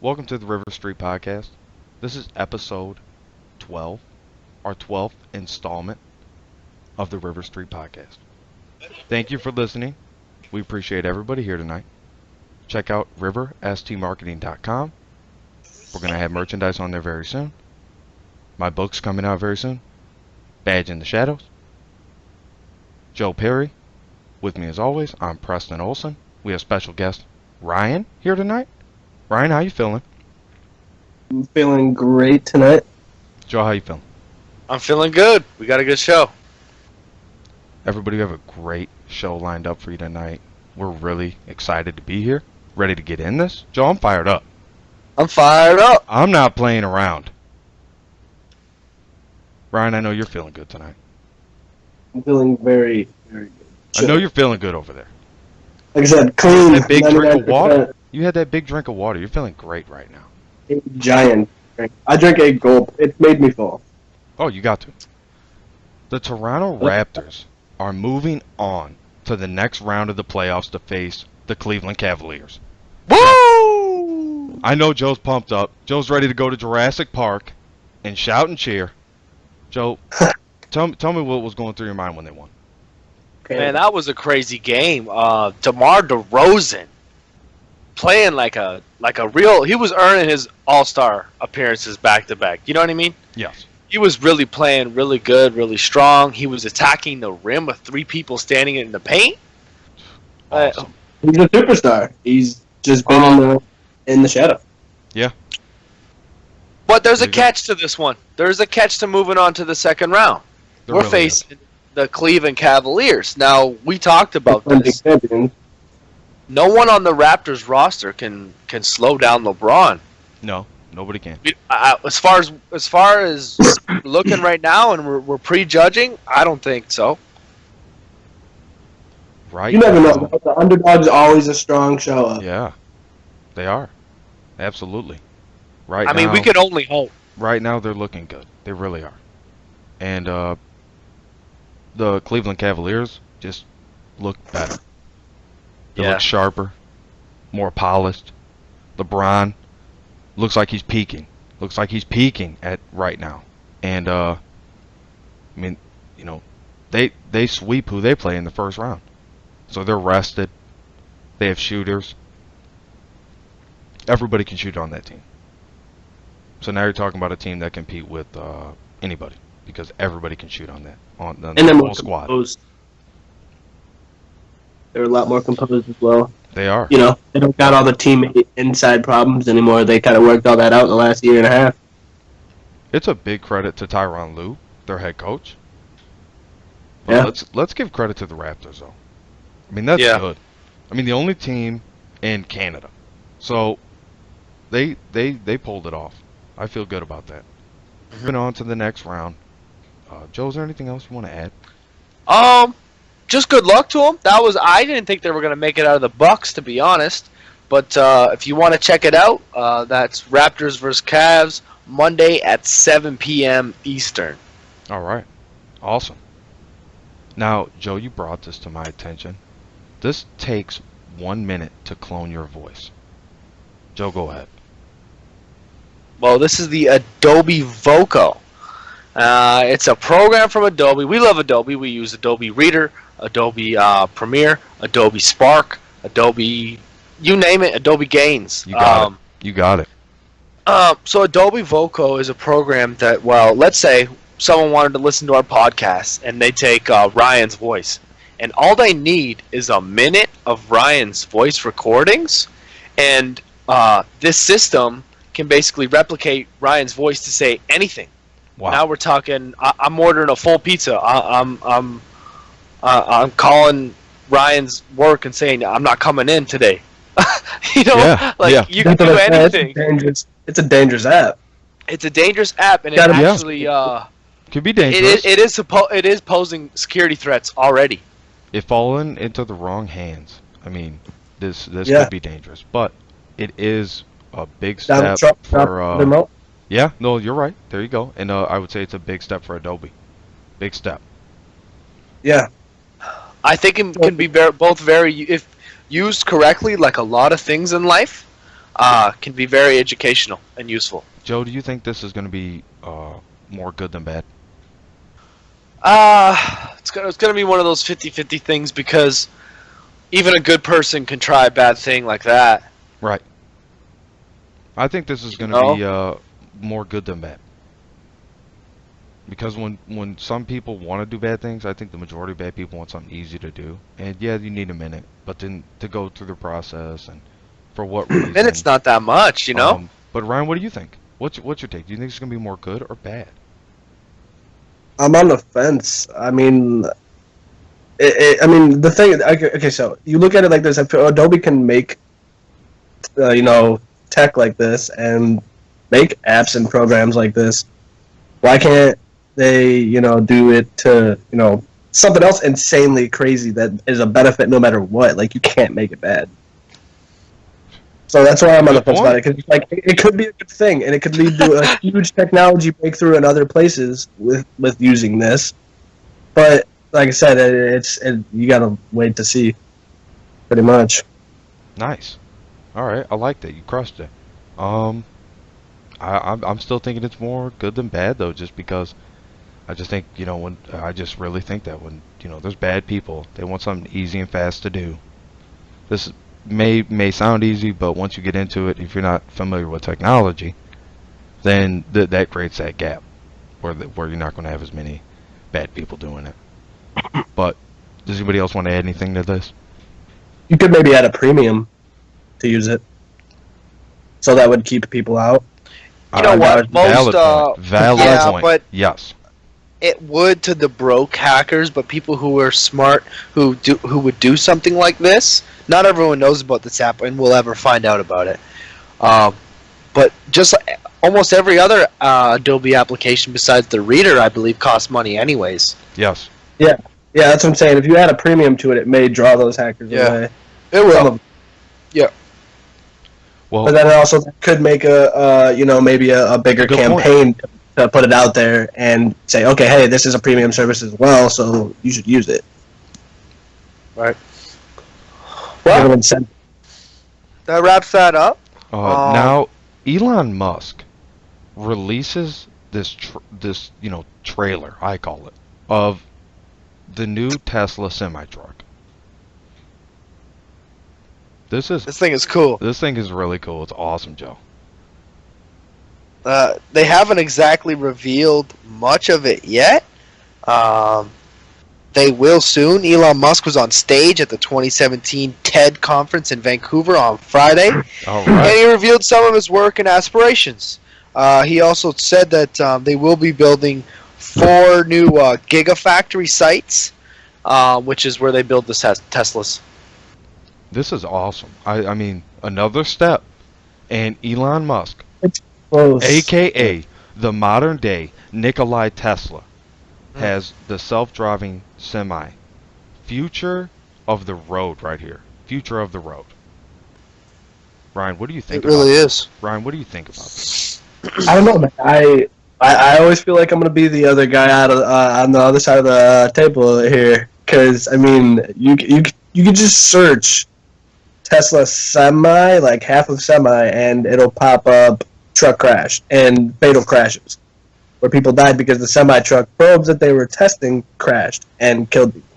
Welcome to the River Street Podcast. This is episode 12, our 12th installment of the River Street Podcast. Thank you for listening. We appreciate everybody here tonight. Check out riverstmarketing.com. We're going to have merchandise on there very soon. My book's coming out very soon. Badge in the Shadows. Joe Perry. With me as always, I'm Preston Olson. We have special guest Ryan here tonight. Ryan, how you feeling? I'm feeling great tonight. Joe, how you feeling? I'm feeling good. We got a good show. Everybody, we have a great show lined up for you tonight. We're really excited to be here, ready to get in this. Joe, I'm fired up. I'm fired up. I'm not playing around. Ryan, I know you're feeling good tonight. I'm feeling very, very good. I know you're feeling good over there. Like I said, clean. That big drink of 99%. water. You had that big drink of water. You're feeling great right now. A giant drink. I drank a gulp. It made me full. Oh, you got to. The Toronto Raptors are moving on to the next round of the playoffs to face the Cleveland Cavaliers. Woo! I know Joe's pumped up. Joe's ready to go to Jurassic Park and shout and cheer. Joe, tell me what was going through your mind when they won. Okay. Man, that was a crazy game. DeMar DeRozan playing like a real. He was earning his All-Star appearances back to back. You know what I mean? Yes. He was really playing really good, really strong. He was attacking the rim with three people standing in the paint. Awesome. He's a superstar. He's just been in the shadow. Yeah. But there's a catch to this one. There's a catch to moving on to the second round. There We're really facing the Cleveland Cavaliers. Now, we talked about this. No one on the Raptors roster can slow down LeBron. No, nobody can. As far as looking right now, and we're prejudging, I don't think so. Right. You never know. The underdog's always a strong show up. Yeah, they are. Absolutely. Right. I mean, we can only hope. Right now, they're looking good. They really are. And the Cleveland Cavaliers just look better. They look sharper, more polished. LeBron looks like he's peaking. Looks like he's peaking at right now. And I mean, you know, they sweep who they play in the first round. So they're rested. They have shooters. Everybody can shoot on that team. So now you're talking about a team that can compete with anybody because everybody can shoot on that on the whole squad. Composed. They're a lot more composed as well. They are. You know, they don't got all the team inside problems anymore. They kind of worked all that out in the last year and a half. It's a big credit to Tyronn Lue, their head coach. But let's give credit to the Raptors though. I mean that's good. I mean the only team in Canada, so they pulled it off. I feel good about that. Moving on to the next round. Joe, is there anything else you want to add? Just good luck to them. I didn't think they were going to make it out of the Bucks, to be honest. But if you want to check it out, that's Raptors vs. Cavs, Monday at 7 p.m. Eastern. All right. Awesome. Now, Joe, you brought this to my attention. This takes 1 minute to clone your voice. Joe, go ahead. Well, this is the Adobe Voco. It's a program from Adobe. We love Adobe. We use Adobe Reader, Adobe Premiere, Adobe Spark, Adobe, you name it, Adobe Gaines. You got it. You got it. So Adobe Voco is a program that, well, let's say someone wanted to listen to our podcast and they take Ryan's voice. And all they need is a minute of Ryan's voice recordings. And this system can basically replicate Ryan's voice to say anything. Wow. Now we're talking. I'm ordering a full pizza. I'm calling Ryan's work and saying I'm not coming in today. You know, you can do anything. It's a dangerous app. It's a dangerous app, and it actually could be dangerous. It is posing security threats already. If fallen into the wrong hands, I mean, this could be dangerous. But it is a big step for. Yeah, no, you're right. There you go. And I would say it's a big step for Adobe. Big step. Yeah. I think it can be both very, if used correctly, like a lot of things in life, can be very educational and useful. Joe, do you think this is going to be more good than bad? It's gonna be one of those 50-50 things because even a good person can try a bad thing like that. Right. I think this is going to be more good than bad. Because when some people want to do bad things, I think the majority of bad people want something easy to do. And yeah, you need a minute, but then to go through the process and for what reason? And it's not that much, you know. But Ryan, what do you think? What's your take? Do you think it's going to be more good or bad? I'm on the fence. I mean, the thing. Okay, so you look at it like this: if Adobe can make, tech like this and make apps and programs like this, why can't they, do it to, something else insanely crazy that is a benefit no matter what? Like, you can't make it bad. So that's why I'm on the fence about it, because it could be a good thing, and it could lead to a huge technology breakthrough in other places with using this. But like I said, you gotta wait to see, pretty much. Nice. All right, I like that. You crushed it. I'm still thinking it's more good than bad though, just because I just think I just really think that when there's bad people, they want something easy and fast to do. This may sound easy, but once you get into it, if you're not familiar with technology, then that creates that gap where you're not going to have as many bad people doing it. But does anybody else want to add anything to this? You could maybe add a premium to use it, so that would keep people out. You know what? Most valid point. But yes, it would to the broke hackers, but people who are smart, who would do something like this. Not everyone knows about this app and will ever find out about it. But just almost every other Adobe application besides the Reader, I believe, costs money anyways. Yes. Yeah, that's what I'm saying. If you add a premium to it, it may draw those hackers away. It will. Yeah. Well, but then it also could make maybe a bigger campaign to put it out there and say, okay, hey, this is a premium service as well, so you should use it. Right. Well, that wraps that up. Now, Elon Musk releases this trailer, I call it, of the new Tesla semi-truck. This thing is cool. This thing is really cool. It's awesome, Joe. They haven't exactly revealed much of it yet. They will soon. Elon Musk was on stage at the 2017 TED conference in Vancouver on Friday. All right. And he revealed some of his work and aspirations. He also said that they will be building 4 new Gigafactory sites, which is where they build the Teslas. This is awesome. I mean, another step. And Elon Musk, a.k.a. the modern-day Nikolai Tesla, has the self-driving semi. Future of the road right here. Future of the road. Ryan, what do you think about this? It really is. Ryan, what do you think about this? I don't know, man. I always feel like I'm going to be the other guy out of on the other side of the table here. Because, I mean, you could just search Tesla semi, like half of semi, and it'll pop up truck crash and fatal crashes, where people died because the semi-truck probes that they were testing crashed and killed people.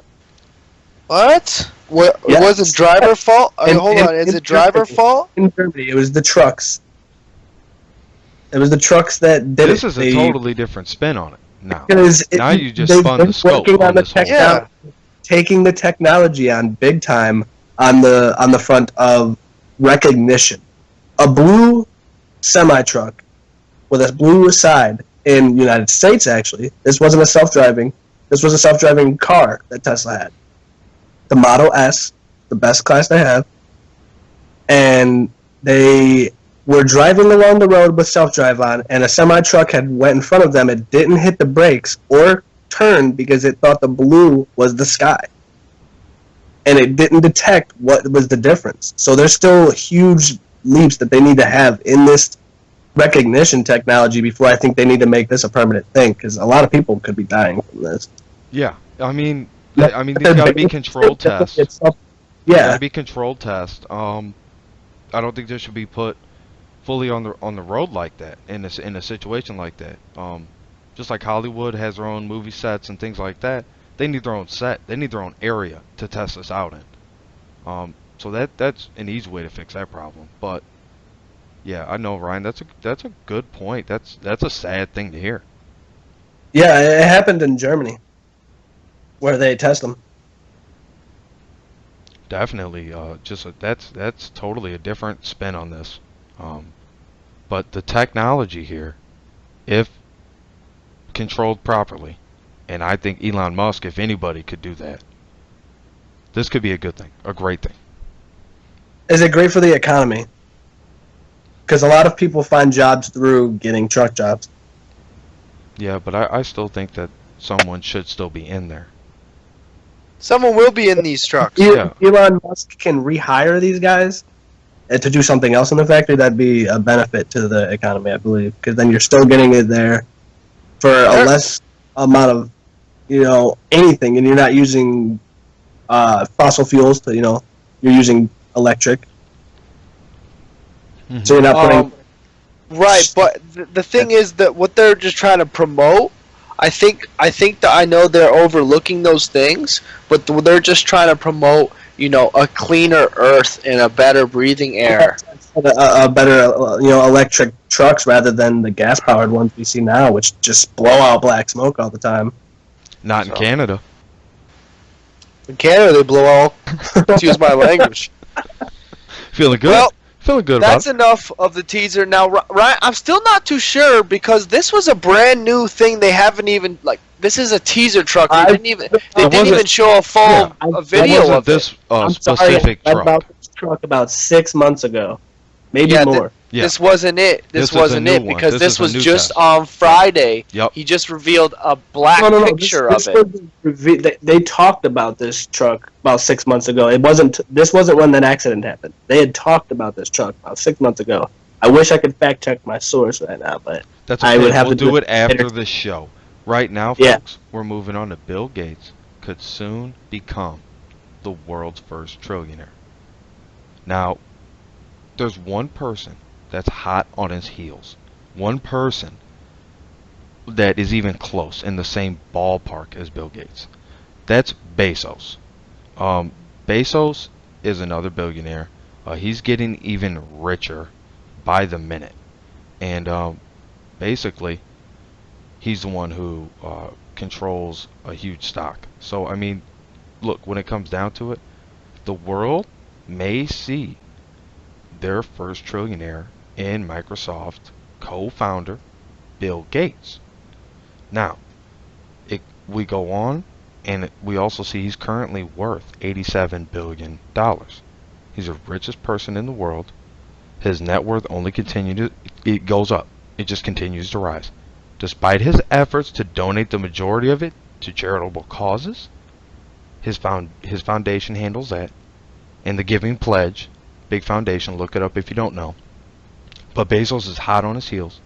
What? Yes. Was it driver fault? Hold on, is it driver fault? In Germany, it was the trucks. It was the trucks that did it. This is a totally different spin on it now. Now you just spun the scope on this whole thing. Taking the technology on big time on the front of recognition. A blue semi-truck with a blue side in the United States, actually. This wasn't a self-driving. This was a self-driving car that Tesla had. The Model S, the best class they have. And they were driving along the road with self-drive on, and a semi-truck had went in front of them. It didn't hit the brakes or turn because it thought the blue was the sky. And it didn't detect what was the difference. So there's still huge leaps that they need to have in this recognition technology before I think they need to make this a permanent thing, because a lot of people could be dying from this. Yeah, I mean, these got to be controlled tests. Yeah, got to be controlled tests. I don't think this should be put fully on the road like that in a situation like that. Just like Hollywood has their own movie sets and things like that, they need their own set. They need their own area to test this out in. So that's an easy way to fix that problem. But yeah, I know, Ryan. That's a good point. That's a sad thing to hear. Yeah, it happened in Germany, where they test them. Definitely, that's totally a different spin on this. But the technology here, if controlled properly, and I think Elon Musk, if anybody, could do that, this could be a good thing, a great thing. Is it great for the economy? Because a lot of people find jobs through getting truck jobs. Yeah, but I still think that someone should still be in there. Someone will be in these trucks. Yeah. Elon Musk can rehire these guys to do something else in the factory. That'd be a benefit to the economy, I believe, because then you're still getting it there for a less amount of, anything, and you're not using fossil fuels. You're using electric. Mhm. So you're not putting. Right, but the thing is that what they're just trying to promote, I think that I know they're overlooking those things, but they're just trying to promote, a cleaner earth and a better breathing air. A better, electric trucks rather than the gas-powered ones we see now, which just blow out black smoke all the time. Not in Canada. In Canada, they blow out. Excuse my language. Feeling good. Well, Feeling good about that's it. enough of the teaser. Now, Ryan, I'm still not too sure because this was a brand new thing. They haven't even this is a teaser truck. They didn't even show a full a video of this I'm specific sorry, I read truck. about this truck about 6 months ago, maybe Yeah, more. Yeah. This wasn't it. This This is a wasn't new it one. because This this is a was new just test. on Friday. Yep. He just revealed a black No. picture This of it. was they talked about this truck about 6 months ago. This wasn't when that accident happened. They had talked about this truck about 6 months ago. I wish I could fact check my source right now, but That's I okay. would have We'll to do do it it after later. the show. Right now, Yeah. folks, we're moving on to Bill Gates could soon become the world's first trillionaire. Now, there's one person that's hot on his heels. One person that is even close in the same ballpark as Bill Gates. That's Bezos. Bezos is another billionaire. He's getting even richer by the minute. And basically, he's the one who controls a huge stock. So, I mean, look, when it comes down to it, the world may see their first trillionaire in Microsoft co-founder Bill Gates. Now, we go on, and we also see he's currently worth $87 billion. He's the richest person in the world. His net worth only it goes up. It just continues to rise. Despite his efforts to donate the majority of it to charitable causes, his foundation handles that. And the Giving Pledge, big foundation, look it up if you don't know. But Bezos is hot on his heels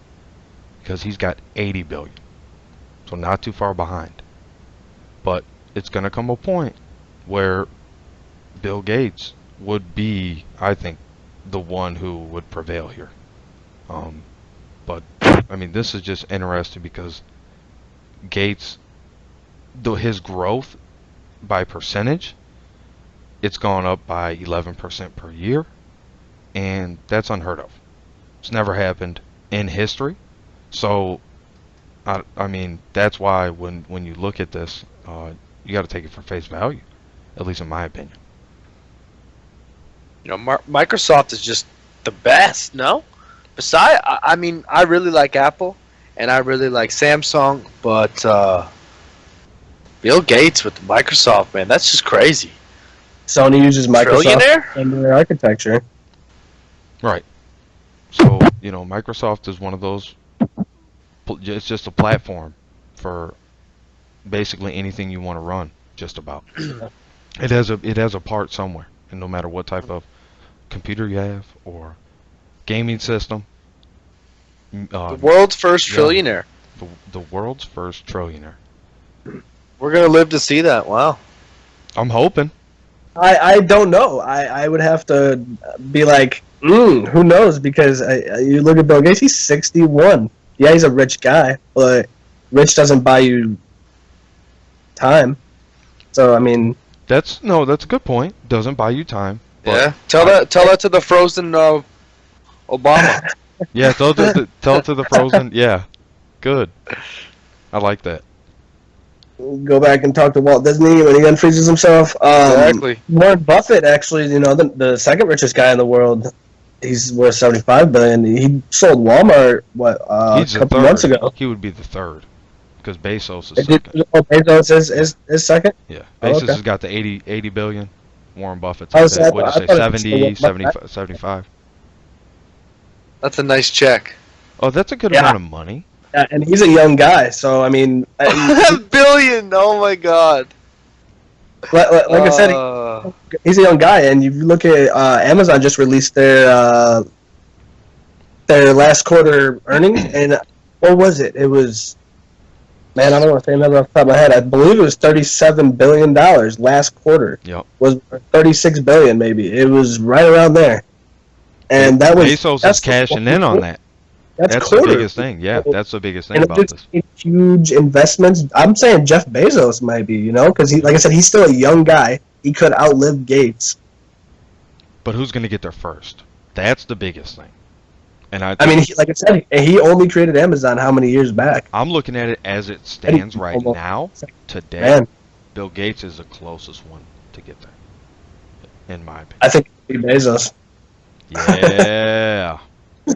because he's got 80 billion. So not too far behind. But it's going to come a point where Bill Gates would be, I think, the one who would prevail here. But I mean, this is just interesting because Gates, his growth by percentage, it's gone up by 11% per year, and that's unheard of. It's never happened in history. So, I mean, that's why when you look at this, you got to take it for face value, at least in my opinion. Microsoft is just the best. No, besides, I mean, I really like Apple and I really like Samsung, but Bill Gates with Microsoft, man, that's just crazy. Sony uses Microsoft Trillionaire? in their architecture. Right. So, Microsoft is one of those, it's just a platform for basically anything you want to run, just about. It has a part somewhere, and no matter what type of computer you have or gaming system. The world's first trillionaire. The world's first trillionaire. We're going to live to see that. Wow. I'm hoping. I don't know. I would have to be like, Who knows? Because you look at Bill Gates, he's 61. Yeah, he's a rich guy, but rich doesn't buy you time. So I mean, That's a good point. Doesn't buy you time. But Yeah, tell that to the frozen Obama. Yeah, tell it to the frozen. Yeah, good. I like that. go back and talk to Walt Disney when he unfreezes himself. Exactly. Warren Buffett, actually, the second richest guy in the world, he's worth $75 billion. He sold Walmart a He's the couple third. months ago. He would be the third because Bezos is second. Bezos is second. Yeah, Oh, Bezos okay. has got the 80 billion. Warren Buffett's I at was- that. I What did you say? thought it was 70, still 75, 75? That's a nice check. Oh, that's a good Yeah. amount of money. Yeah, and he's a young guy, so I mean, Billion! Oh my god. like I said, he's a young guy, and you look at Amazon just released their last quarter earnings, and what was it? It was, man, I don't want to say a number off the top of my head. I believe it was $37 billion last quarter. Yep. Was $36 billion maybe. It was right around there, and that was Bezos is cashing in on that. That's the quarter. biggest thing. Yeah, that's the biggest thing And about it's this. huge investments. I'm saying Jeff Bezos might be, because he, like I said, he's still a young guy. He could outlive Gates. But who's going to get there first? That's the biggest thing. And I mean, like I said, he only created Amazon how many years back? I'm looking at it as it stands right Almost. now, today. Man, Bill Gates is the closest one to get there, in my opinion. I think it'd be Bezos. Yeah,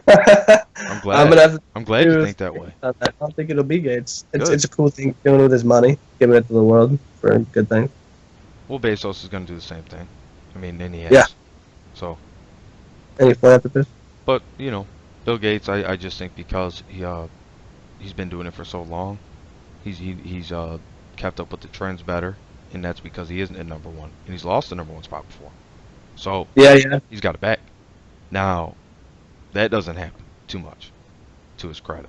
I'm glad. I'm gonna have to I'm glad you think that way. I don't think it'll be Gates. Good. It's a cool thing doing with his money, giving it to the world for a good thing. Well, Bezos is going to do the same thing. I mean, and he has. Yeah. So, Any philanthropist? but Bill Gates, I just think because he's been doing it for so long, he's kept up with the trends better, and that's because he isn't at number one, and he's lost the number one spot before. So Yeah. he's got it back. Now, that doesn't happen too much, to his credit.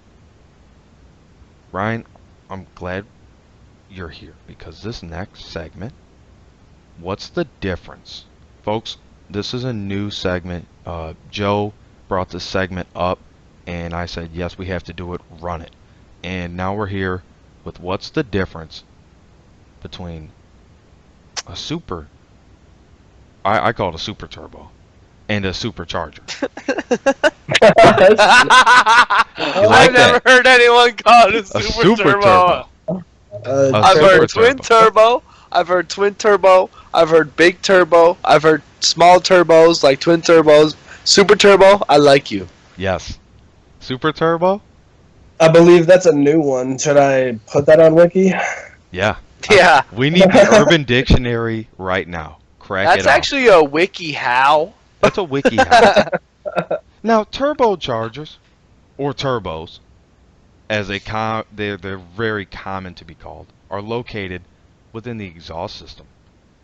Ryan, I'm glad you're here because this next segment, what's the difference? Folks, this is a new segment. Joe brought this segment up, and I said, yes, we have to do it, run it. And now we're here with what's the difference between a super, I call it a super turbo, and a supercharger. I've never heard anyone call it a super turbo. I've heard twin turbo. I've heard twin turbo. I've heard big turbo. I've heard small turbos like twin turbos. Super turbo. I like you. Yes. Super turbo? I believe that's a new one. Should I put that on Wiki? Yeah. Yeah. We need the Urban Dictionary right now. Crack That's it out. actually a wiki how. That's a wiki hack. Now, turbochargers, or turbos, as they're very common to be called, are located within the exhaust system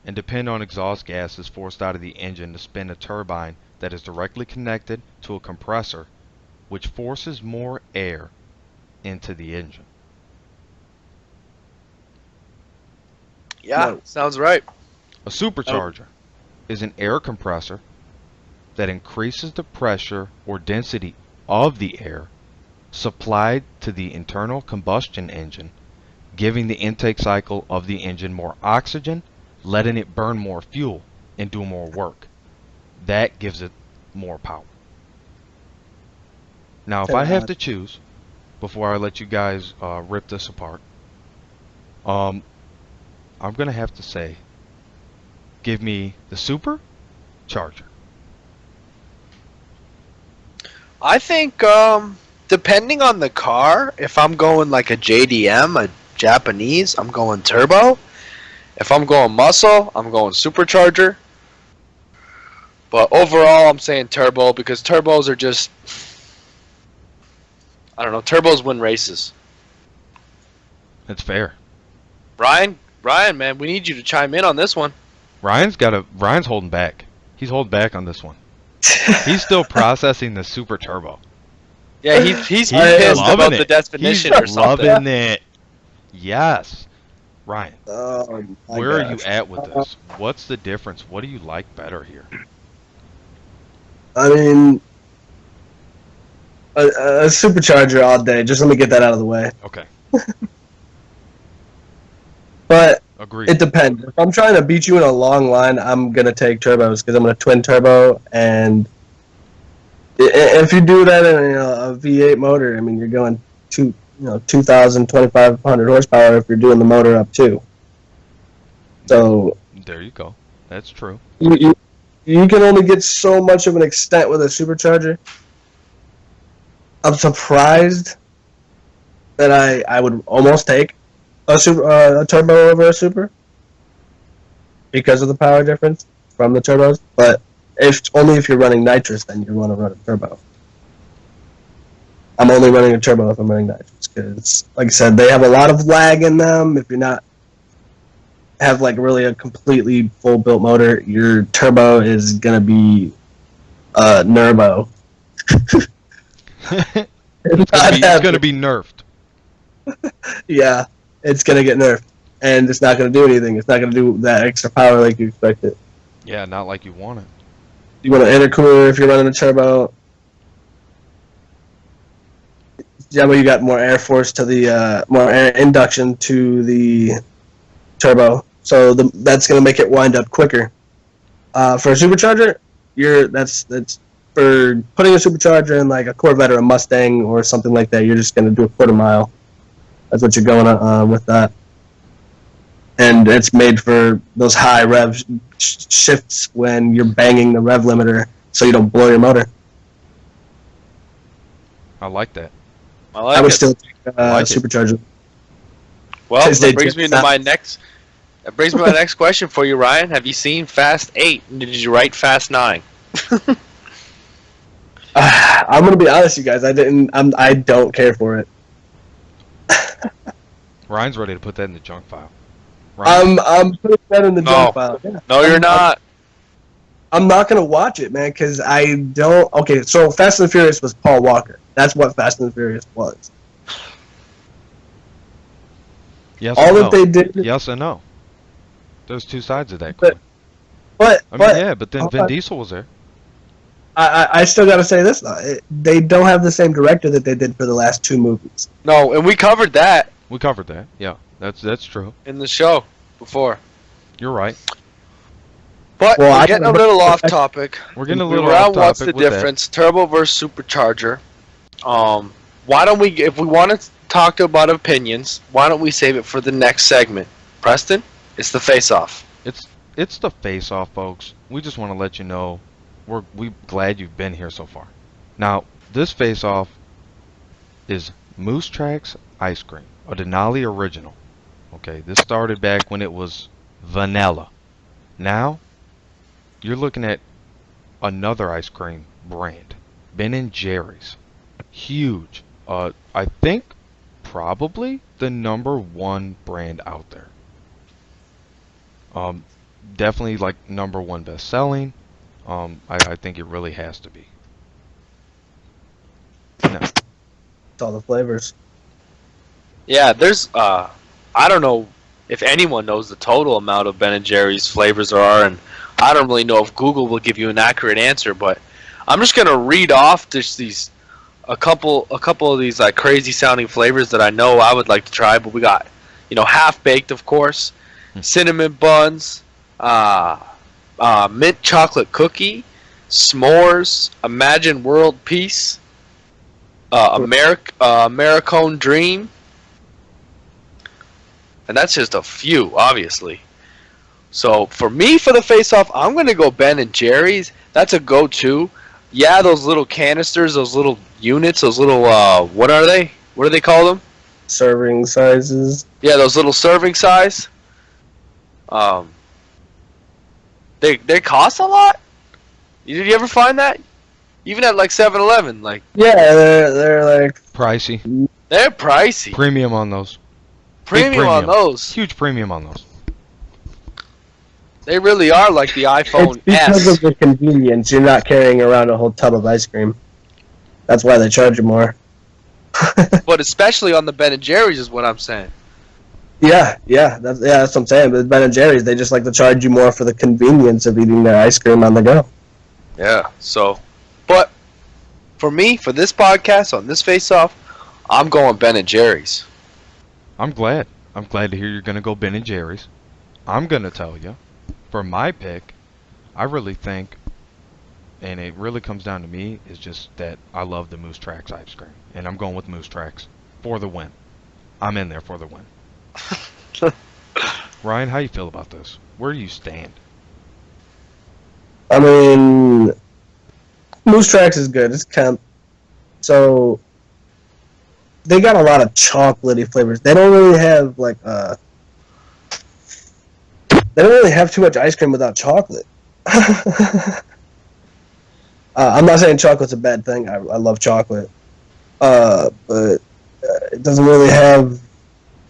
and depend on exhaust gases forced out of the engine to spin a turbine that is directly connected to a compressor, which forces more air into the engine. Yeah, No. sounds right. A supercharger is an air compressor that increases the pressure or density of the air supplied to the internal combustion engine, giving the intake cycle of the engine more oxygen, letting it burn more fuel and do more work. That gives it more power. Now, if I have to choose, before I let you guys rip this apart, I'm going to have to say, give me the Supercharger. I think depending on the car, if I'm going like a JDM, a Japanese, I'm going turbo. If I'm going muscle, I'm going supercharger. But overall, I'm saying turbo because turbos are just, I don't know, turbos win races. That's fair. Ryan, man, we need you to chime in on this one. Ryan's holding back. He's holding back on this one. He's still processing the super turbo. Yeah, he's pissed loving about it. the definition He's or something. loving it. Yes. Ryan, My where are you gosh. at with this? What's the difference? What do you like better here? I mean, a supercharger all day. Just let me get that out of the way. Okay. But Agreed. it depends. If I'm trying to beat you in a long line, I'm gonna take turbos because I'm gonna twin turbo, and if you do that in a V8 motor, I mean you're going 2,000, 2,500 horsepower if you're doing the motor up too. So There you go. That's true. you can only get so much of an extent with a supercharger. I'm surprised that I would almost take a turbo over a super because of the power difference from the turbos. But only if you're running nitrous, then you want to run a turbo. I'm only running a turbo if I'm running nitrous because, like I said, they have a lot of lag in them. If you're not have like really a completely full built motor, your turbo is gonna be Nerbo. It's gonna be nerfed. Yeah, it's gonna get nerfed, and it's not gonna do anything. It's not gonna do that extra power like you expect it. Yeah, not like you want it. You want an intercooler if you're running a turbo. Yeah, but you got more air force to the more air induction to the turbo, so that's gonna make it wind up quicker. For a supercharger, that's for putting a supercharger in like a Corvette or a Mustang or something like that. You're just gonna do a quarter mile. That's what you're going on with that, and it's made for those high rev shifts when you're banging the rev limiter, so you don't blow your motor. I like that. I would still take supercharger. Well, that brings me to my next. That brings me to my next question for you, Ryan. Have you seen Fast 8? And did you write Fast 9? I'm gonna be honest, you guys. I don't care for it. Ryan's ready to put that in the junk file. I'm putting that in the junk file. Yeah. No, you're not. I'm not gonna watch it, man, because I don't. Okay, so Fast and the Furious was Paul Walker. That's what Fast and the Furious was. Yes. All that they did. Yes and no. There's two sides of that coin. But then Vin Diesel was there. I still got to say this though. They don't have the same director that they did for the last two movies. No, and we covered that. We covered that. Yeah, that's true. In the show before. You're right. But we're getting a little off topic. We're getting a little off topic. What's the difference? Turbo versus supercharger. Why don't we, if we want to talk about opinions, why don't we save it for the next segment? Preston, it's the face-off. It's the face-off, folks. We just want to let you know we're glad you've been here so far. Now, this face-off is Moose Tracks Ice Cream, a Denali original. Okay, this started back when it was vanilla. Now, you're looking at another ice cream brand, Ben & Jerry's. Huge. I think probably the #1 brand out there. Definitely like #1 best selling. I think it really has to be. No. It's all the flavors. Yeah, there's I don't know if anyone knows the total amount of Ben & Jerry's flavors there are, and I don't really know if Google will give you an accurate answer, but I'm just gonna read off just a couple of these like crazy sounding flavors that I know I would like to try. But we got, half baked, of course, cinnamon buns, mint chocolate cookie, s'mores, Imagine World Peace, Americone Dream, and that's just a few, obviously. So for me, for the face-off, I'm gonna go Ben & Jerry's. That's a go-to. Yeah, those little canisters, those little units, those little what are they? What do they call them? Serving sizes. Yeah, those little serving size. They cost a lot. Did you ever find that? Even at like 7-Eleven, like. Yeah, they're like pricey. They're pricey. Premium on those. Premium on those. Huge premium on those. They really are like the iPhone it's because S. of the convenience. You're not carrying around a whole tub of ice cream. That's why they charge you more. But especially on the Ben & Jerry's is what I'm saying. Yeah, that's what I'm saying. But Ben & Jerry's, they just like to charge you more for the convenience of eating their ice cream on the go. Yeah, so But for me, for this podcast, on this face-off, I'm going Ben and Jerry's. I'm glad. I'm glad to hear you're going to go Ben and Jerry's. I'm going to tell you, for my pick, I really think, and it really comes down to me, is just that I love the Moose Tracks ice cream. And I'm going with Moose Tracks for the win. I'm in there for the win. Ryan, how you feel about this? Where do you stand? I mean, Moose Tracks is good. It's kind of, so they got a lot of chocolatey flavors. They don't really have they don't really have too much ice cream without chocolate. I'm not saying chocolate's a bad thing. I love chocolate, but it doesn't really have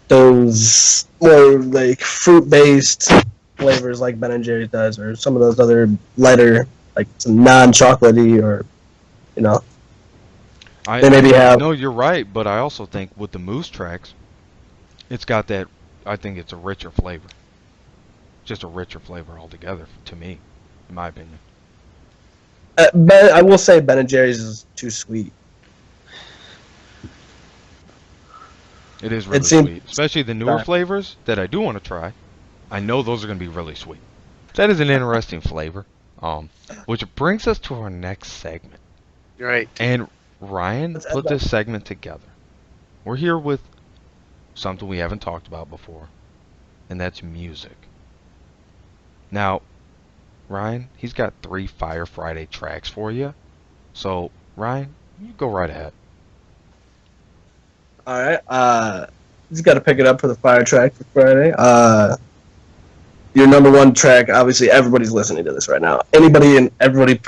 those more like fruit-based flavors like Ben & Jerry's does, or some of those other lighter, like some non-chocolatey, or they maybe have. No, you're right, but I also think with the Moose Tracks, it's got that. I think it's a richer flavor. Just a richer flavor altogether, to me, in my opinion. I will say Ben & Jerry's is too sweet. It is really sweet, especially the newer flavors that I do want to try. I know those are going to be really sweet. That is an interesting flavor, which brings us to our next segment. Right. And Ryan put this segment together. We're here with something we haven't talked about before, and that's music. Now, Ryan, he's got 3 Fire Friday tracks for you. So, Ryan, you go right ahead. All right. Just got to pick it up for the fire track for Friday. Your number one track, obviously, everybody's listening to this right now. Anybody and everybody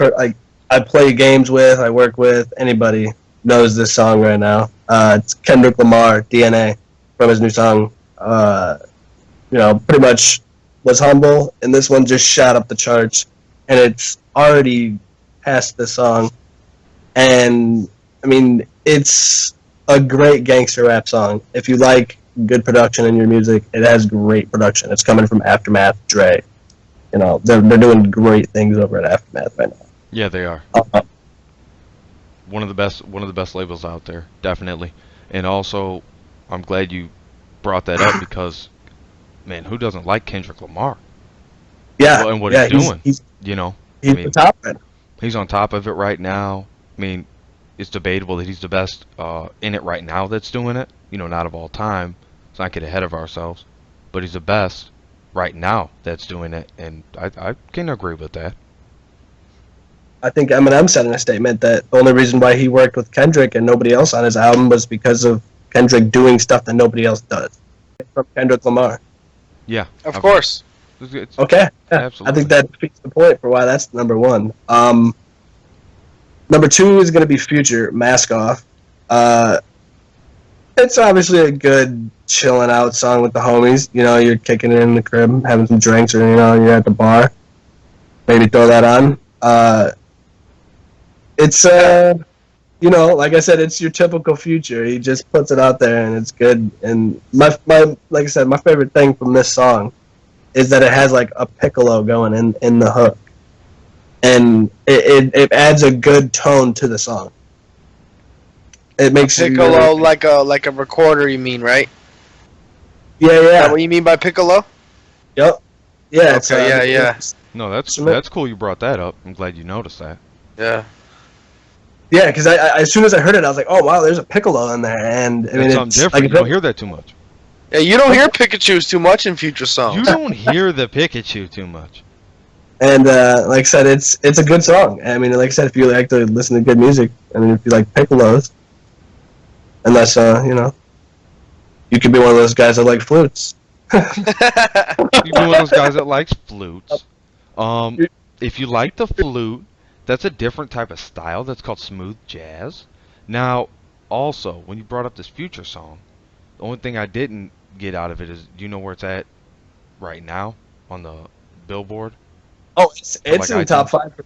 I play games with, I work with, anybody knows this song right now. It's Kendrick Lamar, DNA, from his new song. Pretty much was humble, and this one just shot up the charts, and it's already past the song. And, I mean, it's a great gangster rap song. If you like good production in your music, it has great production. It's coming from Aftermath, Dre. They're doing great things over at Aftermath right now. Yeah, they are. One of the best labels out there, definitely. And also, I'm glad you brought that up because, man, who doesn't like Kendrick Lamar? Yeah, and what he's doing. He's on top of it. He's on top of it right now. I mean, it's debatable that he's the best in it right now that's doing it. Not of all time. Let's not get ahead of ourselves. But he's the best right now that's doing it, and I can agree with that. I think Eminem said in a statement that the only reason why he worked with Kendrick and nobody else on his album was because of Kendrick doing stuff that nobody else does. From Kendrick Lamar. Yeah. Of course. Okay. Yeah. Absolutely. I think that defeats the point for why that's number one. Number 2 is going to be Future, Mask Off. It's obviously a good chilling out song with the homies. You're kicking it in the crib, having some drinks, or you're at the bar. Maybe throw that on. It's like I said, it's your typical Future. He just puts it out there, and it's good. And my like I said, my favorite thing from this song is that it has like a piccolo going in the hook, and it adds a good tone to the song. It makes piccolo like a recorder. You mean, right? Yeah. Is that what you mean by piccolo? Yep. Yeah. Okay. Yeah. No, that's cool. You brought that up. I'm glad you noticed that. Yeah. Yeah, because I as soon as I heard it, I was like, "Oh wow, there's a piccolo in there," and I mean, it's something different. Like, you don't hear that too much. Yeah, you don't hear Pikachu's too much in Future songs. You don't hear the Pikachu too much. And like I said, it's a good song. I mean, like I said, if you like to listen to good music, I mean, if you like piccolos, unless you could be one of those guys that like flutes. You be one of those guys that likes flutes. If you like the flute, that's a different type of style. That's called smooth jazz. Now, also, when you brought up this Future song, the only thing I didn't get out of it is, do you know where it's at right now on the Billboard? Oh, it's like in the iTunes? top 5.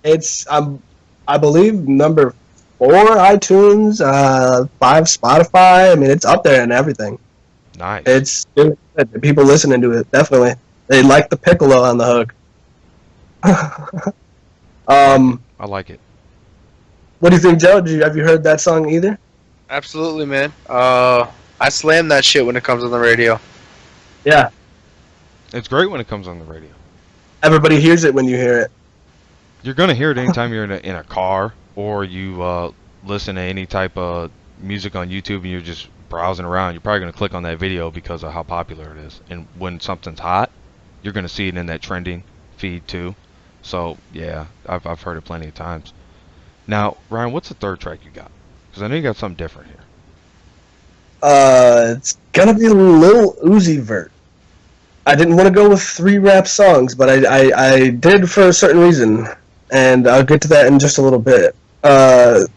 It's I believe number 4 iTunes, 5 Spotify. I mean, it's up there and everything. Nice. It's good. People listening to it, definitely. They like the piccolo on the hook. I like it. What do you think, Joe? Have you heard that song either? Absolutely, man. I slam that shit when it comes on the radio. Yeah. It's great when it comes on the radio. Everybody hears it when you hear it. You're gonna hear it anytime you're in a car or you listen to any type of music on YouTube and you're just browsing around. You're probably gonna click on that video because of how popular it is. And when something's hot, you're gonna see it in that trending feed too. So yeah, I've heard it plenty of times. Now, Ryan, what's the third track you got? Because I know you got something different here. It's gonna be Lil Uzi Vert. I didn't want to go with 3 rap songs, but I did for a certain reason, and I'll get to that in just a little bit. EXO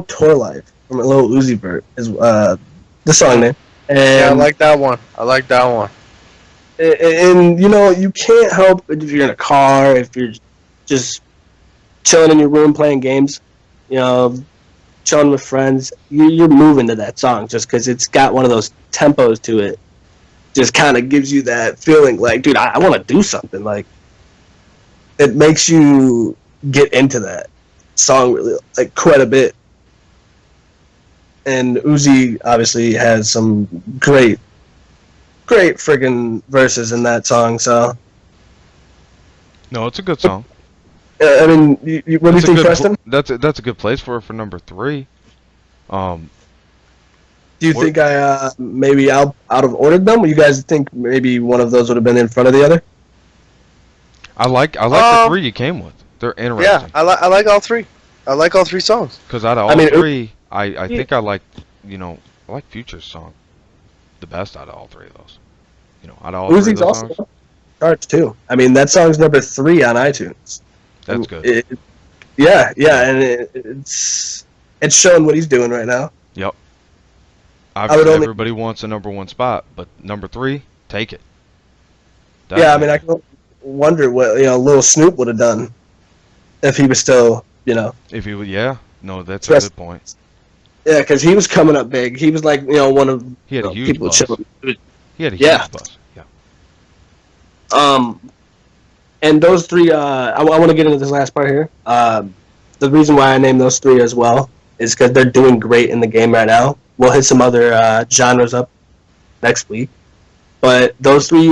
Tour Life from Lil Uzi Vert is the song name. And, Yeah, I like that one. and you know, you can't help if you're in a car, if you're just chilling in your room playing games, you know, chilling with friends, you're moving to that song just because it's got one of those tempos to it. Just kind of gives you that feeling like, dude, I want to do something. Like, it makes you get into that song really, like, quite a bit. And Uzi obviously has some great friggin' verses in that song. So, No, it's a good song. I mean, what do you think, Preston? That's a good place for number 3. Do you think I maybe out of ordered them? You guys think maybe one of those would have been in front of the other? I like the 3 you came with. They're interesting. Yeah, I like all 3. I like all 3 songs. Because out of all 3, I think I like Future's song the best out of all 3 of those. You know, out of all 3 of Uzi's those also songs. charts too. I mean, that song's number 3 on iTunes. That's good. And it's showing what he's doing right now. Yep. Obviously, everybody wants a number 1 spot, but number 3, take it. Definitely. Yeah, I mean, I can wonder what Lil Snoop would have done if he was still, If he would, that's a good point. Yeah, because he was coming up big. He was like, one of He had a huge people buzz. chilling. He had a huge buzz. Yeah. And those 3, I want to get into this last part here. The reason why I named those 3 as well is because they're doing great in the game right now. We'll hit some other genres up next week. But those 3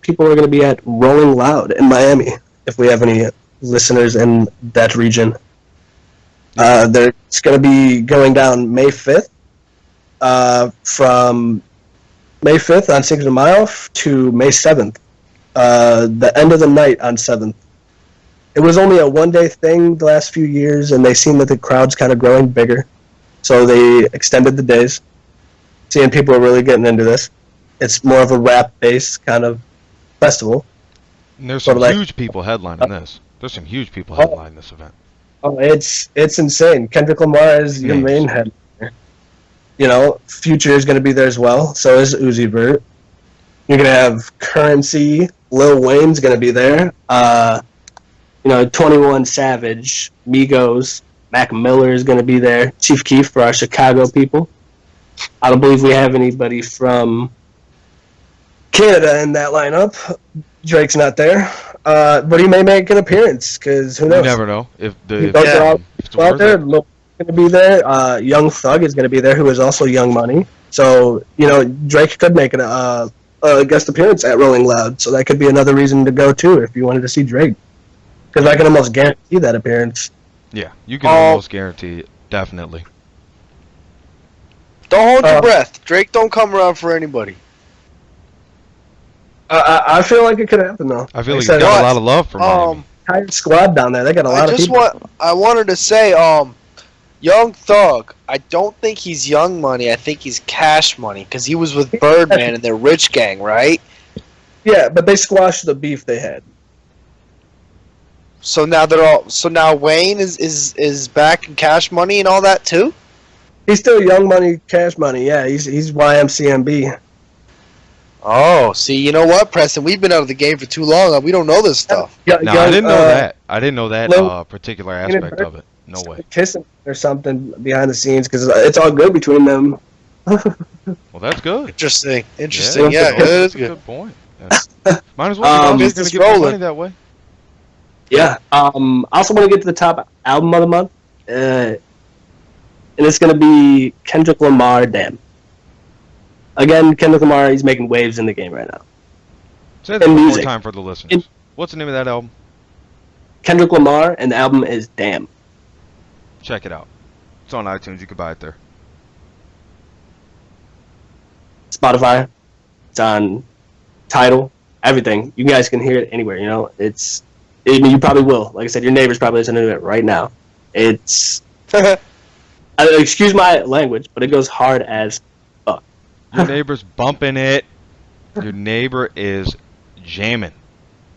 people are going to be at Rolling Loud in Miami, if we have any listeners in that region. It's going to be going down May 5th, from May 5th on Signature Mile to May 7th, the end of the night on 7th. It was only a one-day thing the last few years, and they seen that the crowd's kind of growing bigger. So they extended the days, seeing people are really getting into this. It's more of a rap-based kind of festival. And there's some huge people headlining this. There's some huge people headlining this event. Oh, it's insane. Kendrick Lamar is your main headliner. Future is going to be there as well. So is Uzi Vert. You're going to have Currency. Lil Wayne's going to be there. 21 Savage, Migos, Mac Miller is going to be there. Chief Keef for our Chicago people. I don't believe we have anybody from Canada in that lineup. Drake's not there, but he may make an appearance because who knows? You never know if it's out there. Lil going to be there. Young Thug is going to be there, who is also Young Money. So Drake could make a guest appearance at Rolling Loud. So that could be another reason to go too if you wanted to see Drake. Because I can almost guarantee that appearance. Yeah, you can almost guarantee it. Definitely. Don't hold your breath. Drake don't come around for anybody. I feel like it could happen though. I feel like he's got a lot of love from Miami. Tired squad down there. They got a lot of people. I wanted to say, Young Thug. I don't think he's Young Money. I think he's Cash Money because he was with Birdman and their Rich Gang, right? Yeah, but they squashed the beef they had. So now now Wayne is back in Cash Money and all that too. He's still Young Money, Cash Money. Yeah, he's YMCMB. Oh, see, you know what, Preston? We've been out of the game for too long. We don't know this stuff. Yeah, no, I didn't know that. I didn't know that particular aspect of it. No way. Kissing or something behind the scenes because it's all good between them. Well, that's good. Interesting. Yeah, Good. That's a good point. Yeah. Might as well. They're going to get their money that way. Yeah. I also want to get to the top album of the month, and it's going to be Kendrick Lamar. Damn. Again, Kendrick Lamar. He's making waves in the game right now. Say that In one more music. time for the listeners. What's the name of that album? Kendrick Lamar, and the album is Damn. Check it out. It's on iTunes. You can buy it there. Spotify. It's on Tidal. Everything. You guys can hear it anywhere. You know, you probably will. Like I said, your neighbor's probably listening to it right now. It's. Excuse my language, but it goes hard as fuck. Your neighbor's bumping it. Your neighbor is jamming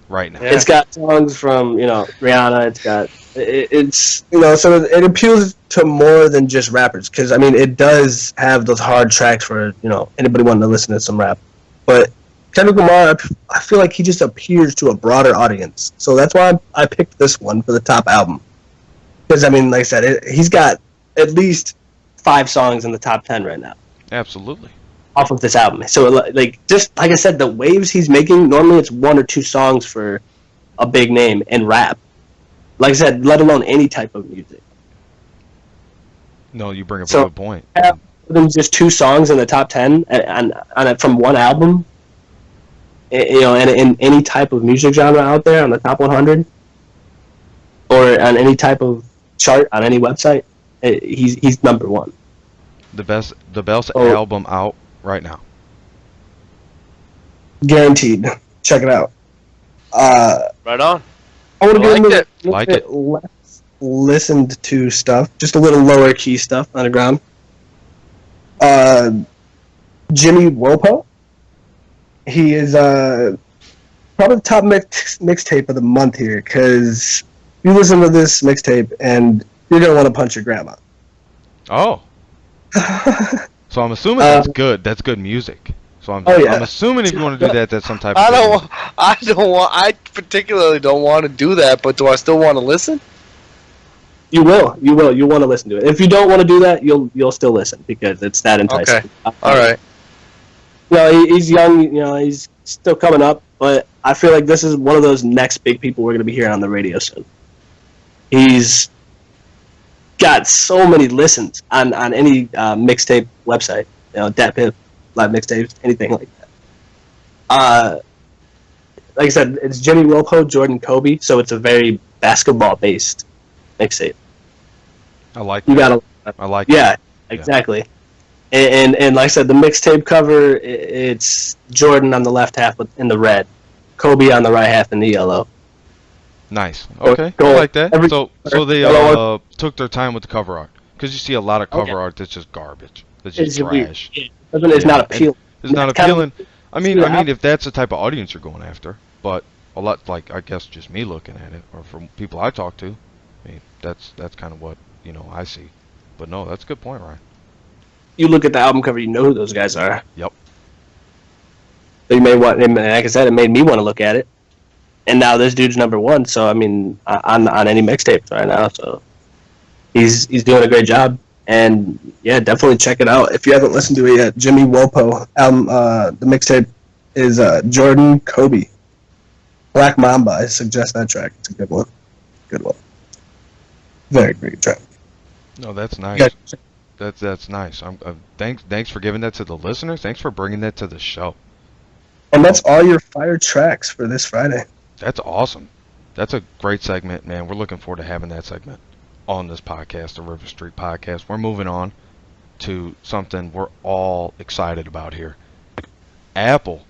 right now. Yeah. It's got songs from Rihanna. It's so it appeals to more than just rappers, because I mean it does have those hard tracks for anybody wanting to listen to some rap, but Kendrick Lamar, I feel like he just appeals to a broader audience, so that's why I picked this one for the top album, because I mean, like I said, he's got at least 5 songs in the top 10 right now. Absolutely. Off of this album. So, like, just like I said, the waves he's making, normally it's 1 or 2 songs for a big name in rap. Like I said, let alone any type of music. No, you bring up a good point. Than just 2 songs in the top 10 from one album, and in any type of music genre out there on the top 100, or on any type of chart on any website, he's number 1. The best album out right now. Guaranteed. Check it out. Right on. I want to get into a Like bit it. less listened to stuff, just a little lower key stuff underground. Jimmy Wopo. He is probably the top mixtape of the month here, because you listen to this mixtape and you're gonna want to punch your grandma. Oh. So I'm assuming that's good. That's good music. So I'm assuming if you want to do that, that's some type of. I particularly don't want to do that, but do I still want to listen? You will. You want to listen to it. If you don't want to do that, you'll still listen, because it's that enticing. Okay. All right. He's young. He's still coming up, but I feel like this is one of those next big people we're going to be hearing on the radio soon. He's got so many listens on any mixtape website, Dat Piff, live mixtapes, anything like that. Like I said, it's Jimmy Wopo, Jordan Kobe, so it's a very basketball-based mixtape. I like You that. gotta, I like yeah, that. exactly. And like I said, the mixtape cover, it's Jordan on the left half in the red, Kobe on the right half in the yellow. Nice. Okay. I like that. So they took their time with the cover art, because you see a lot of cover art that's just garbage. That's just trash. It's not appealing. It's not appealing. I mean, if that's the type of audience you're going after, but a lot, like, I guess just me looking at it, or from people I talk to, I mean, that's kind of what I see. But no, that's a good point, Ryan. You look at the album cover, you know who those guys are. Yep. So you may want, and like I said, it made me want to look at it. And now this dude's number 1, so I mean, on any mixtapes right now, so he's doing a great job. And yeah, definitely check it out if you haven't listened to it yet. Jimmy Wopo album, the mixtape is Jordan Kobe. Black Mamba. I suggest that track. It's a good one. Good one. Very great track. No, that's nice. Yeah. That's nice. Thanks for giving that to the listeners. Thanks for bringing that to the show. And that's all your fire tracks for this Friday. That's awesome. That's a great segment, man. We're looking forward to having that segment on this podcast, the River Street Podcast. We're moving on to something we're all excited about here. Apple,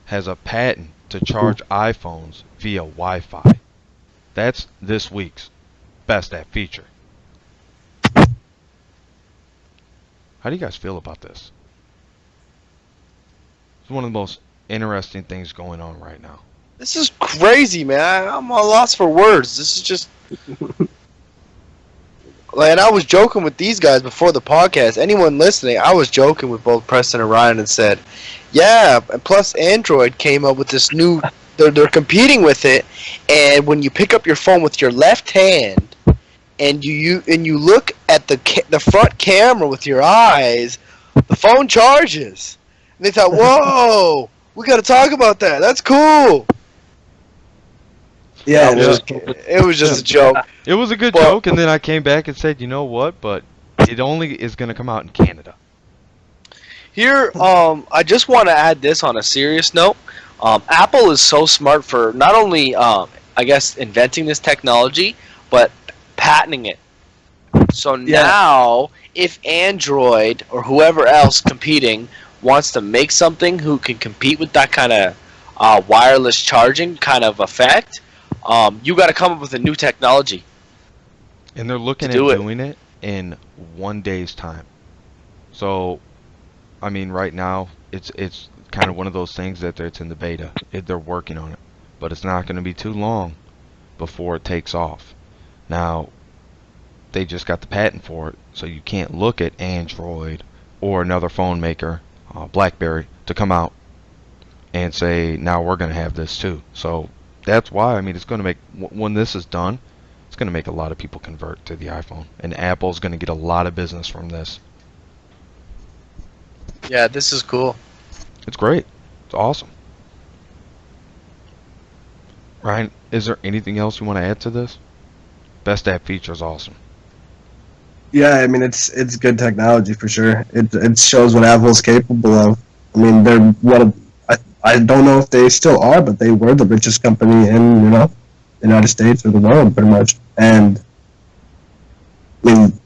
has a patent to charge iPhones via Wi-Fi. That's this week's Best App feature. How do you guys feel about this? It's one of the most interesting things going on right now. This is crazy, man. I'm at a loss for words. This is just... And I was joking with these guys before the podcast. Anyone listening, I was joking with both Preston and Ryan and said, yeah, plus Android came up with this new... They're competing with it, and when you pick up your phone with your left hand and you look at the front camera with your eyes, the phone charges. And they thought, whoa, we got to talk about that. That's cool. Yeah, It was just a joke. It was a good Well- joke, and then I came back and said, you know what? But it only is going to come out in Canada. Here, I just want to add this on a serious note. Apple is so smart for not only, I guess, inventing this technology, but patenting it. So now, if Android or whoever else competing wants to make something who can compete with that kind of wireless charging kind of effect, you got to come up with a new technology. And they're looking at do it. doing it in 1 day's time. So, I mean, right now, it's kind of one of those things that it's in the beta. They're working on it. But it's not going to be too long before it takes off. Now, they just got the patent for it, so you can't look at Android or another phone maker, BlackBerry, to come out and say, now we're going to have this too. So that's why, I mean, it's going to make, when this is done, it's going to make a lot of people convert to the iPhone. And Apple's going to get a lot of business from this. Yeah, this is cool. It's great. It's awesome. Ryan, is there anything else you want to add to this? Best app feature is awesome. Yeah, I mean it's good technology for sure. It shows what Apple's capable of. I mean they're I don't know if they still are, but they were the richest company in the United States or the world pretty much. And I mean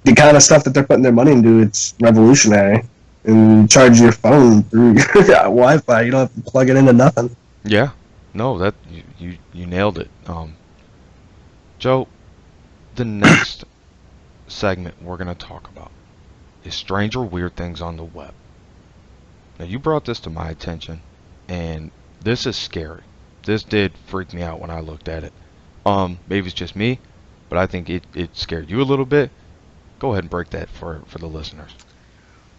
the kind of stuff that they're putting their money into, it's revolutionary. And you charge your phone through your Wi-Fi. You don't have to plug it into nothing. Yeah. No, that you nailed it. Joe, the next segment we're going to talk about is strange or weird things on the web. Now, you brought this to my attention, and this is scary. This did freak me out when I looked at it. Maybe it's just me, but I think it scared you a little bit. Go ahead and break that for the listeners.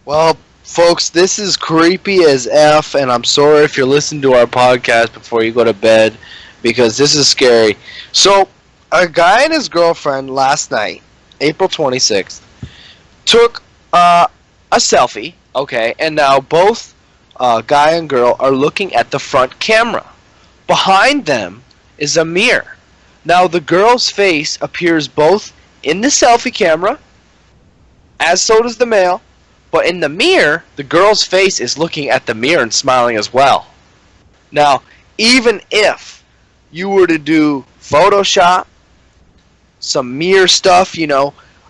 Well, folks, this is creepy as F, and I'm sorry if you're listening to our podcast before you go to bed, because this is scary. So, a guy and his girlfriend last night, April 26th, took a selfie, okay, and now both guy and girl are looking at the front camera. Behind them is a mirror. Now, the girl's face appears both in the selfie camera, as so does the male, but in the mirror, the girl's face is looking at the mirror and smiling as well. Now, even if you were to do Photoshop, some mirror stuff,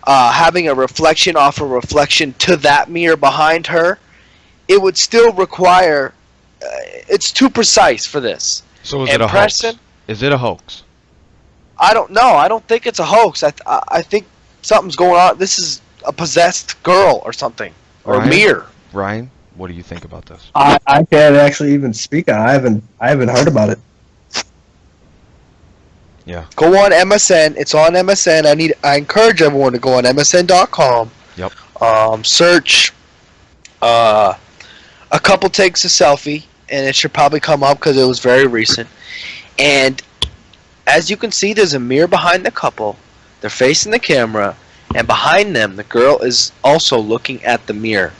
having a reflection off a reflection to that mirror behind her, it would still require, it's too precise for this. So is it a hoax? Is it a hoax? I don't know. I don't think it's a hoax. I think something's going on. This is a possessed girl or something. Or Ryan? a mirror. Ryan, what do you think about this? I can't actually even speak on it. I haven't heard about it. Yeah. Go on MSN. It's on MSN. I encourage everyone to go on MSN.com. Yep. Search a couple takes a selfie, and it should probably come up because it was very recent. And as you can see, there's a mirror behind the couple. They're facing the camera, and behind them, the girl is also looking at the mirror.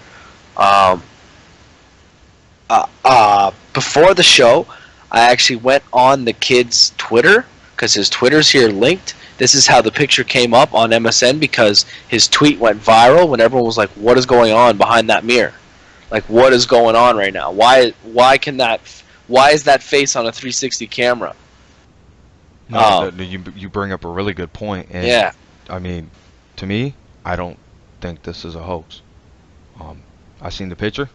Before the show, I actually went on the kid's Twitter, because his Twitter's here linked. This is how the picture came up on MSN, because his tweet went viral when everyone was like, what is going on behind that mirror? Like, what is going on right now? Why is that face on a 360 camera? No, you bring up a really good point. And Yeah. I mean, to me, I don't think this is a hoax. I seen the picture.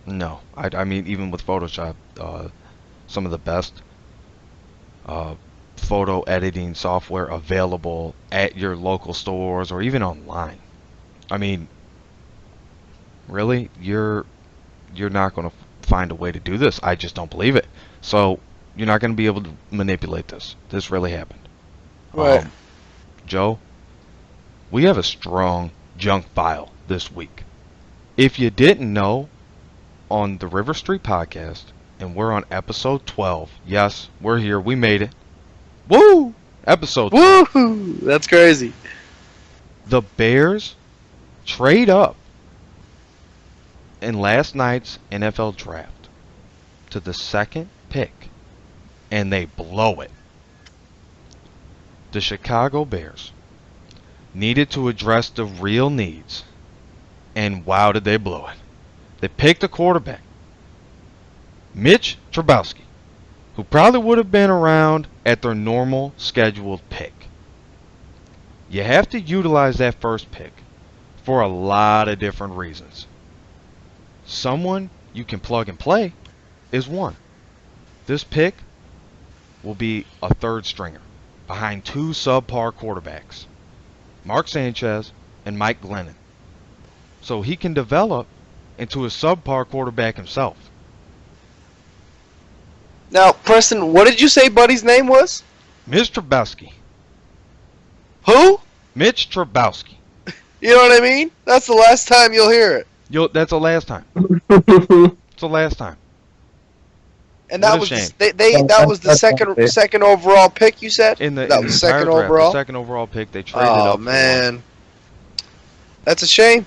No, I mean, even with Photoshop, some of the best photo editing software available at your local stores or even online. I mean, really, you're not going to find a way to do this. I just don't believe it. So you're not going to be able to manipulate this. This really happened. Right. Joe, we have a strong junk file this week. If you didn't know, on the River Street podcast, and we're on episode 12. Yes, we're here. We made it. Woo! Episode 12. Woohoo! That's crazy. The Bears trade up in last night's NFL draft to the second pick and they blow it. The Chicago Bears needed to address the real needs, and wow, did they blow it. They picked a quarterback, Mitch Trubisky, who probably would have been around at their normal scheduled pick. You have to utilize that first pick for a lot of different reasons. Someone you can plug and play is one. This pick will be a third stringer behind two subpar quarterbacks, Mark Sanchez and Mike Glennon. So he can develop into a subpar quarterback himself. Now, Preston, what did you say Buddy's name was? Mitch Trubisky. Who? Mitch Trubisky. You know what I mean? That's the last time you'll hear it. That's the last time. It's the last time. And What that a was shame. that was the second overall pick, you said? That was second draft, overall. the second overall pick, they traded up. Oh man, that's a shame.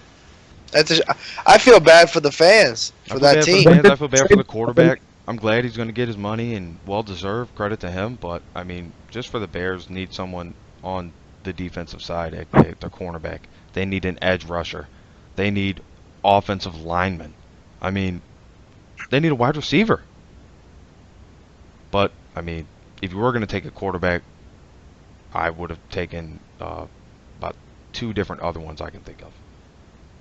I feel bad for the fans for that team. I feel bad for the quarterback. I'm glad he's going to get his money and well deserved. Credit to him. But I mean, just for the Bears, need someone on the defensive side at their cornerback. They need an edge rusher. They need offensive linemen. I mean, they need a wide receiver. But, I mean, if you were going to take a quarterback, I would have taken about two different other ones I can think of.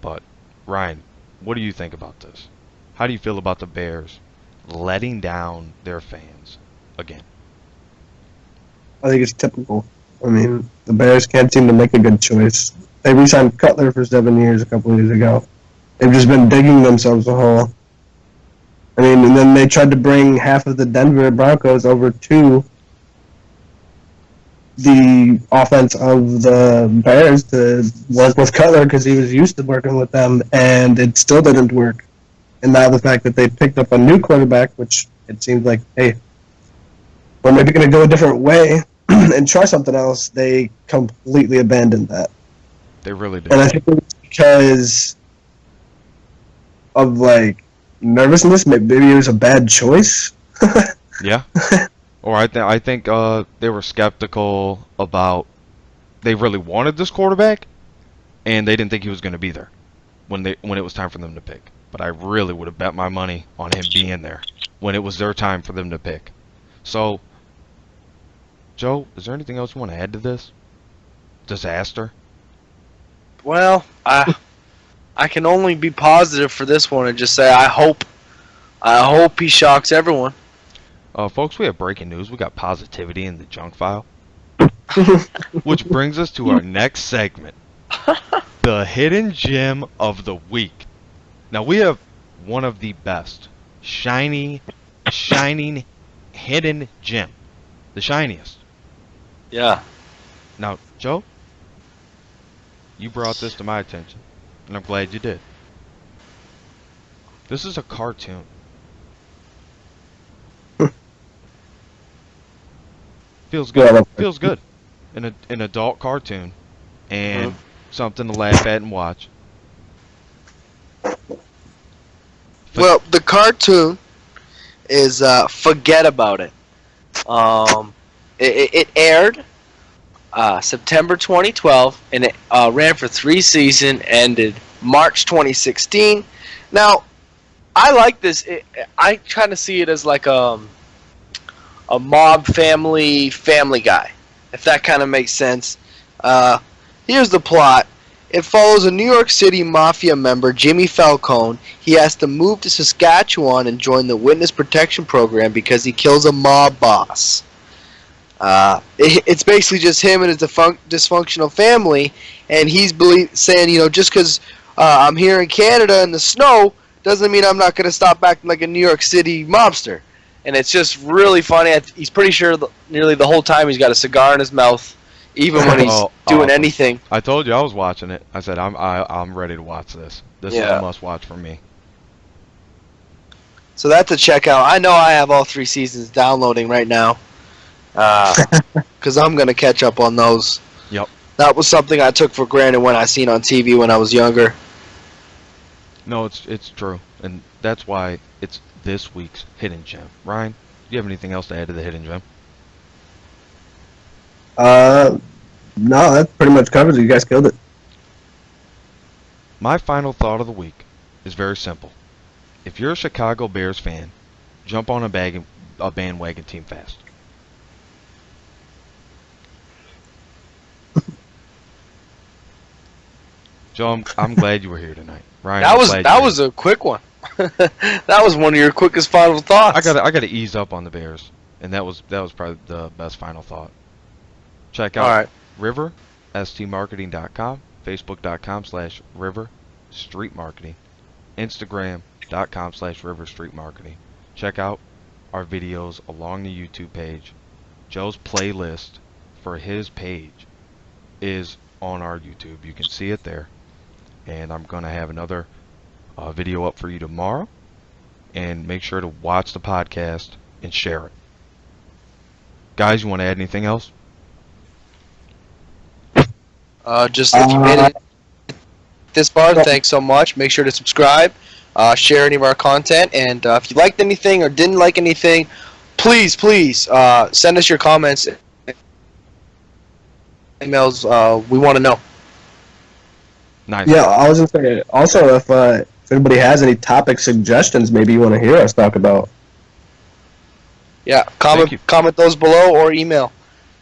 But, Ryan, what do you think about this? How do you feel about the Bears letting down their fans again? I think it's typical. I mean, the Bears can't seem to make a good choice. They re-signed Cutler for 7 years a couple of years ago. They've just been digging themselves a hole. I mean, and then they tried to bring half of the Denver Broncos over to the offense of the Bears to work with Cutler because he was used to working with them, and it still didn't work. And now the fact that they picked up a new quarterback, which it seems like, hey, we're maybe going to go a different way and try something else, they completely abandoned that. They really did. And I think it's because of, like, nervousness. Maybe it was a bad choice. Yeah. Or I think they were skeptical about. They really wanted this quarterback, and they didn't think he was going to be there when it was time for them to pick. But I really would have bet my money on him being there when it was their time for them to pick. So, Joe, is there anything else you want to add to this disaster? Well, I can only be positive for this one and just say I hope he shocks everyone. Folks, we have breaking news. We got positivity in the junk file. Which brings us to our next segment. The hidden gem of the week. Now we have one of the best shining hidden gem. The shiniest. Yeah. Now, Joe, you brought this to my attention, and I'm glad you did. This is a cartoon. Feels good. Feels good. An adult cartoon, and something to laugh at and watch. Well, the cartoon is Forget About It. It aired September 2012, and it ran for 3 seasons, ended March 2016. Now, I like this. I kind of see it as like a mob family guy, if that kind of makes sense. Here's the plot. It follows a New York City mafia member, Jimmy Falcone. He has to move to Saskatchewan and join the witness protection program because he kills a mob boss. It's basically just him and his dysfunctional family, and he's saying, just because I'm here in Canada in the snow doesn't mean I'm not going to stop acting like a New York City mobster. And it's just really funny. He's pretty sure nearly the whole time he's got a cigar in his mouth, even when he's doing anything. I told you I was watching it. I said I'm ready to watch this. This is a must watch for me. So that's a check out. I know I have all 3 seasons downloading right now, because I'm gonna catch up on those. Yep. That was something I took for granted when I seen on TV when I was younger. No, it's true, and that's why it's this week's hidden gem. Ryan, you have anything else to add to the hidden gem? No, that pretty much covers it. You guys killed it. My final thought of the week is very simple. If you're a Chicago Bears fan, jump on a bandwagon team fast. Joe, I'm glad you were here tonight. Ryan, That was a quick one. That was one of your quickest final thoughts. I gotta ease up on the Bears, and that was probably the best final thought. Check out All right. River, stmarketing.com, facebook.com/River Street Marketing, instagram.com/River Street Marketing. Check out our videos along the YouTube page. Joe's playlist for his page is on our YouTube. You can see it there. And I'm going to have another video up for you tomorrow. And make sure to watch the podcast and share it. Guys, you want to add anything else? Just if you made it this far, thanks so much. Make sure to subscribe, share any of our content, and if you liked anything or didn't like anything, please send us your comments, emails. We want to know. Nice. Yeah, I was going to say, also, if anybody has any topic suggestions maybe you want to hear us talk about. Yeah, comment those below or email.